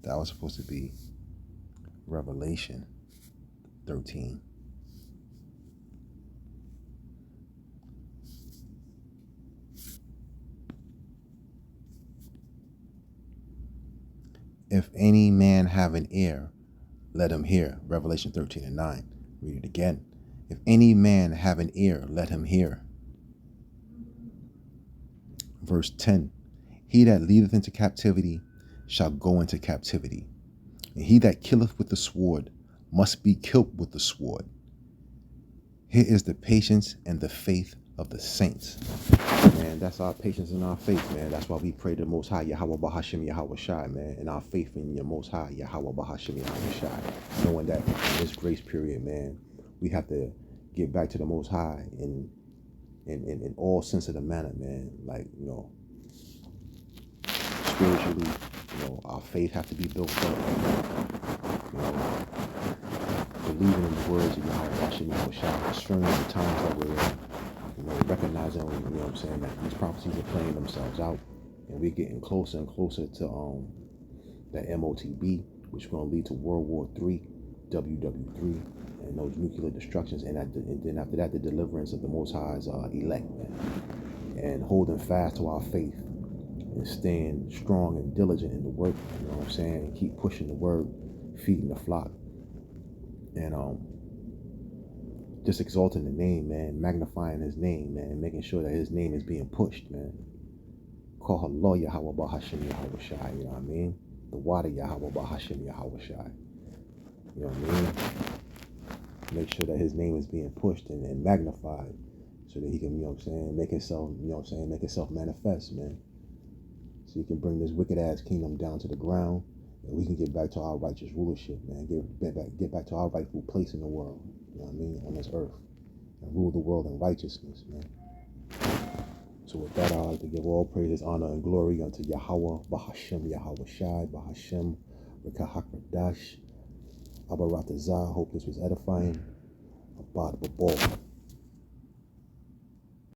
That was supposed to be Revelation 13. If any man have an ear, let him hear. Revelation 13:9. Read it again. If any man have an ear, let him hear. Verse 10. He that leadeth into captivity shall go into captivity. And he that killeth with the sword must be killed with the sword. Here is the patience and the faith of the saints. Man, that's our patience and our faith, man. That's why we pray to the Most High, Yahweh Bahashim Yahweh Shai, man. And our faith in your Most High, Yahweh Bahashim Yahweh Shai. Knowing that in this grace period, man, we have to get back to the Most High in all sense of the manner, man. Like, spiritually, our faith have to be built up. Believing in the words of Yahweh Bahashim Yahweh Shai, discerning the times that we're in. Recognizing, that these prophecies are playing themselves out, and we're getting closer and closer to that MOTB, which is going to lead to World War III, WW3, and those nuclear destructions, and then after that, the deliverance of the Most High's elect, man. And holding fast to our faith and staying strong and diligent in the work, and keep pushing the word, feeding the flock, and just exalting the name, man, magnifying his name, man, making sure that his name is being pushed, man. Call Allah Yahweh Bahashim Yahweh Shai, you know what I mean? The water Yahweh Bahashim Yahweh Shai. You know what I mean? Make sure that his name is being pushed and magnified so that he can, make himself, make himself manifest, man. So he can bring this wicked ass kingdom down to the ground, and we can get back to our righteous rulership, man. Get back to our rightful place in the world. You know what I mean? On this earth. And rule the world in righteousness, man. So with that, I'd like to give all praises, honor, and glory unto Yahweh, Bahashim, Yahweh Shai, Bahashim, Rekahakradash, Abaratazah. Hope this was edifying. Abad Babal.